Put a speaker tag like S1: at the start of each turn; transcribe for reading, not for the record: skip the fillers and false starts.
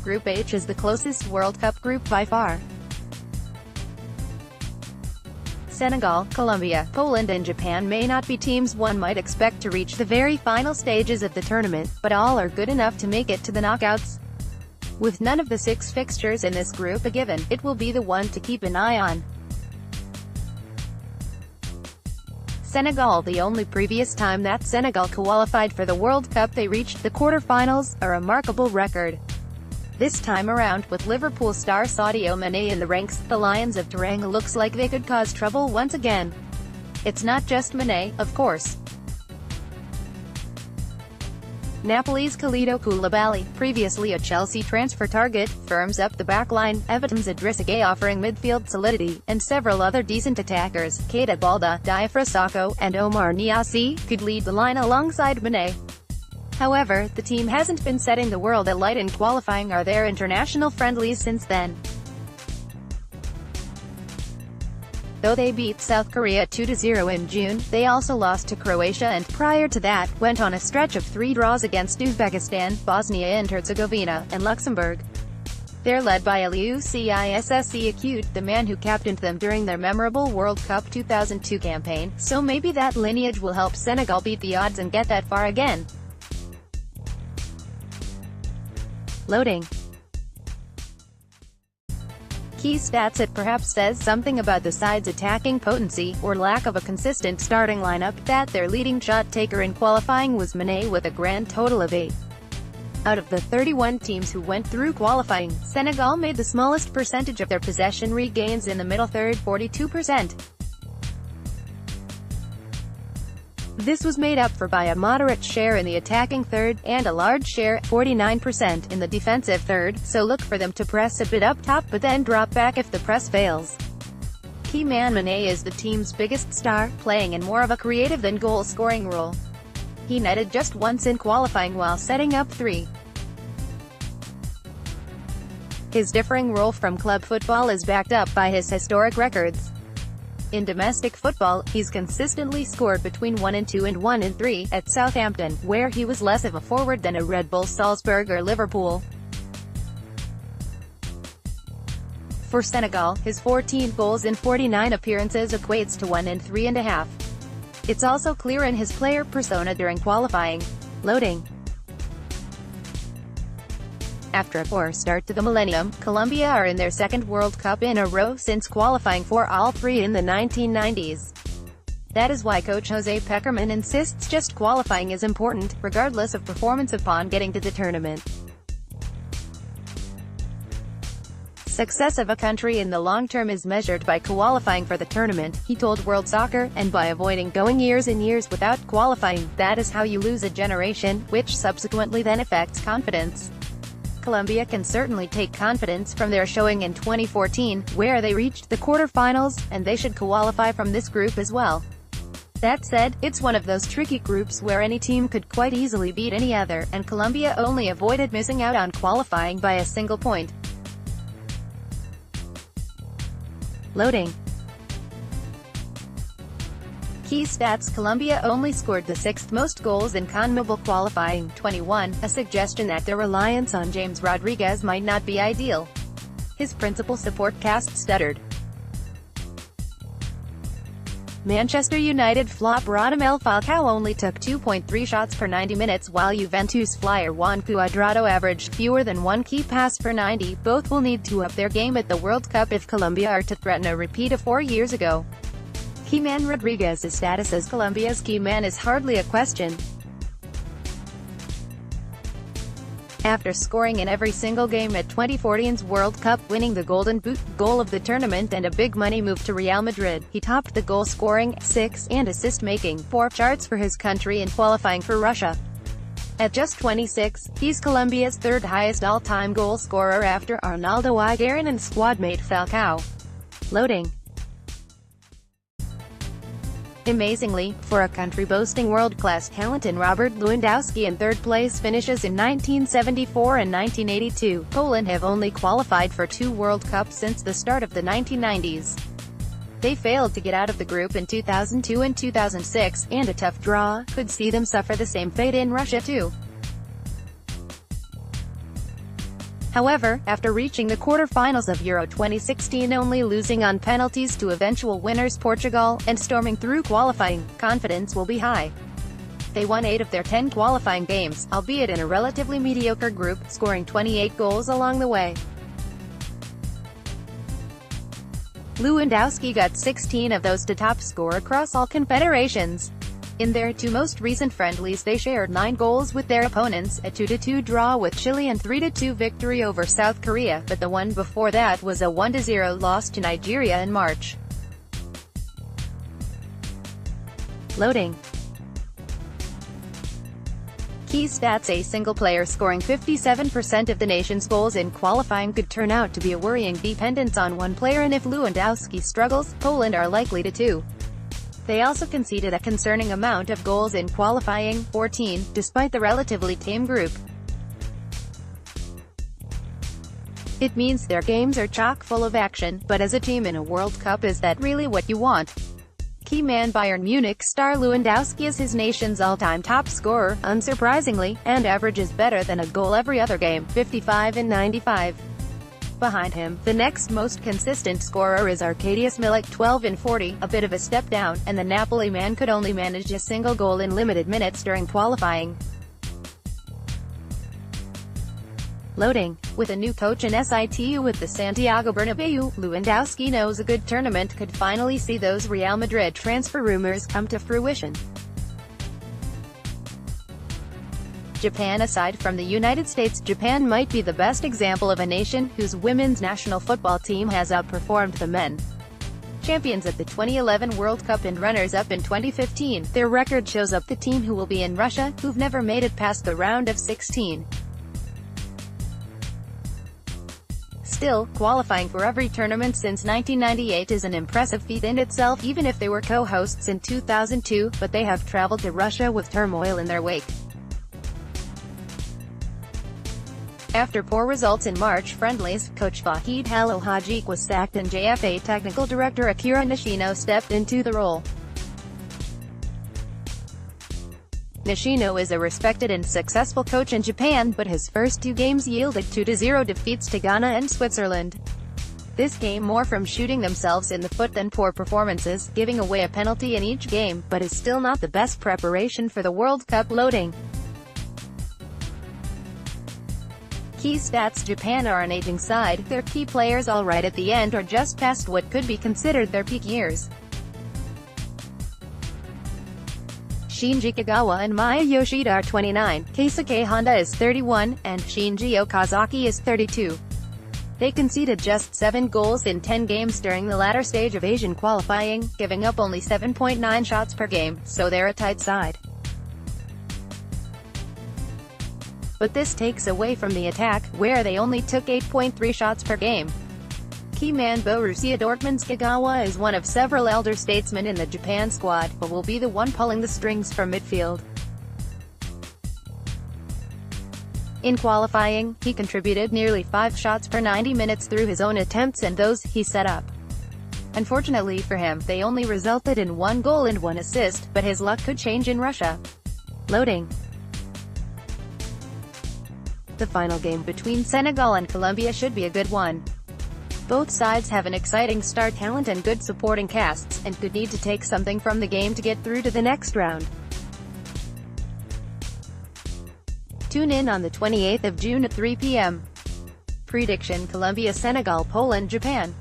S1: Group H is the closest World Cup group by far. Senegal, Colombia, Poland and Japan may not be teams one might expect to reach the very final stages of the tournament, but all are good enough to make it to the knockouts. With none of the 6 fixtures in this group a given, it will be the one to keep an eye on. Senegal. The only previous time that Senegal qualified for the World Cup they reached the quarter-finals, a remarkable record. This time around, with Liverpool star Sadio Mané in the ranks, the Lions of Teranga looks like they could cause trouble once again. It's not just Mané, of course. Napoli's Kalidou Koulibaly, previously a Chelsea transfer target, firms up the backline, Everton's Idrissa Gueye offering midfield solidity, and several other decent attackers, Keita Balda, Diafra Sakho, and Omar Niassi, could lead the line alongside Mané. However, the team hasn't been setting the world alight in qualifying or their international friendlies since then. Though they beat South Korea 2-0 in June, they also lost to Croatia and, prior to that, went on a stretch of 3 draws against Uzbekistan, Bosnia and Herzegovina, and Luxembourg. They're led by Aliou Cissé Akoute, the man who captained them during their memorable World Cup 2002 campaign, so maybe that lineage will help Senegal beat the odds and get that far again. Loading. Key stats. It perhaps says something about the side's attacking potency, or lack of a consistent starting lineup, that their leading shot taker in qualifying was Mané with a grand total of 8. Out of the 31 teams who went through qualifying, Senegal made the smallest percentage of their possession regains in the middle third, 42%. This was made up for by a moderate share in the attacking third, and a large share, 49%, in the defensive third, so look for them to press a bit up top but then drop back if the press fails. Key man Mané is the team's biggest star, playing in more of a creative than goal-scoring role. He netted just once in qualifying while setting up 3. His differing role from club football is backed up by his historic records. In domestic football, he's consistently scored between 1 and 2 and 1 and 3, at Southampton, where he was less of a forward than a Red Bull Salzburg or Liverpool. For Senegal, his 14 goals in 49 appearances equates to 1 and 3.5. It's also clear in his player persona during qualifying. Loading. After a poor start to the millennium, Colombia are in their 2nd World Cup in a row since qualifying for all 3 in the 1990s. That is why coach Jose Pekerman insists just qualifying is important, regardless of performance upon getting to the tournament. Success of a country in the long term is measured by qualifying for the tournament, he told World Soccer, and by avoiding going years and years without qualifying. That is how you lose a generation, which subsequently then affects confidence. Colombia can certainly take confidence from their showing in 2014, where they reached the quarter-finals, and they should qualify from this group as well. That said, it's one of those tricky groups where any team could quite easily beat any other, and Colombia only avoided missing out on qualifying by a single point. Loading. Key stats. Colombia only scored the 6th most goals in CONMEBOL qualifying, 21, a suggestion that their reliance on James Rodriguez might not be ideal. His principal support cast stuttered. Manchester United flop Radamel Falcao only took 2.3 shots per 90 minutes while Juventus flyer Juan Cuadrado averaged fewer than 1 key pass per 90. Both will need to up their game at the World Cup if Colombia are to threaten a repeat of 4 years ago. Key man Rodriguez's status as Colombia's key man is hardly a question. After scoring in every single game at 2014's World Cup, winning the Golden Boot, goal of the tournament and a big money move to Real Madrid, he topped the goal-scoring, 6, and assist-making, 4 charts for his country in qualifying for Russia. At just 26, he's Colombia's 3rd highest all-time goal scorer after Arnaldo Higuaín and squad-mate Falcao. Loading. Amazingly, for a country boasting world-class talent in Robert Lewandowski in 3rd place finishes in 1974 and 1982, Poland have only qualified for 2 World Cups since the start of the 1990s. They failed to get out of the group in 2002 and 2006, and a tough draw could see them suffer the same fate in Russia too. However, after reaching the quarter-finals of Euro 2016 only losing on penalties to eventual winners Portugal, and storming through qualifying, confidence will be high. They won 8 of their 10 qualifying games, albeit in a relatively mediocre group, scoring 28 goals along the way. Lewandowski got 16 of those to top score across all confederations. In their 2 most recent friendlies they shared 9 goals with their opponents, a 2-2 draw with Chile and 3-2 victory over South Korea, but the one before that was a 1-0 loss to Nigeria in March. Loading. Key stats: a single player scoring 57% of the nation's goals in qualifying could turn out to be a worrying dependence on one player, and if Lewandowski struggles, Poland are likely to too. They also conceded a concerning amount of goals in qualifying, 14, despite the relatively tame group. It means their games are chock full of action, but as a team in a World Cup, is that really what you want? Key man Bayern Munich star Lewandowski is his nation's all-time top scorer, unsurprisingly, and averages better than a goal every other game, 55 and 95. Behind him, the next most consistent scorer is Arkadiusz Milik, 12 and 40, a bit of a step down, and the Napoli man could only manage a single goal in limited minutes during qualifying. Loading. With a new coach in situ with the Santiago Bernabeu, Lewandowski knows a good tournament could finally see those Real Madrid transfer rumors come to fruition. Japan. Aside from the United States, Japan might be the best example of a nation whose women's national football team has outperformed the men. Champions at the 2011 World Cup and runners-up in 2015, their record shows up the team who will be in Russia, who've never made it past the round of 16. Still, qualifying for every tournament since 1998 is an impressive feat in itself, even if they were co-hosts in 2002, but they have traveled to Russia with turmoil in their wake. After poor results in March friendlies, coach Vahid Halilhodžić was sacked and JFA technical director Akira Nishino stepped into the role. Nishino is a respected and successful coach in Japan, but his first 2 games yielded 2-0 defeats to Ghana and Switzerland. This came more from shooting themselves in the foot than poor performances, giving away a penalty in each game, but is still not the best preparation for the World Cup. Loading. Key stats: Japan are an aging side, their key players all right at the end or just past what could be considered their peak years. Shinji Kagawa and Maya Yoshida are 29, Keisuke Honda is 31, and Shinji Okazaki is 32. They conceded just 7 goals in 10 games during the latter stage of Asian qualifying, giving up only 7.9 shots per game, so they're a tight side. But this takes away from the attack, where they only took 8.3 shots per game. Key man Borussia Dortmund's Kagawa is one of several elder statesmen in the Japan squad, but will be the one pulling the strings from midfield. In qualifying, he contributed nearly 5 shots per 90 minutes through his own attempts and those he set up. Unfortunately for him, they only resulted in 1 goal and 1 assist, but his luck could change in Russia. Loading. The final game between Senegal and Colombia should be a good one. Both sides have an exciting star talent and good supporting casts, and could need to take something from the game to get through to the next round. Tune in on the 28th of June at 3 p.m. Prediction: Colombia, Senegal, Poland, Japan.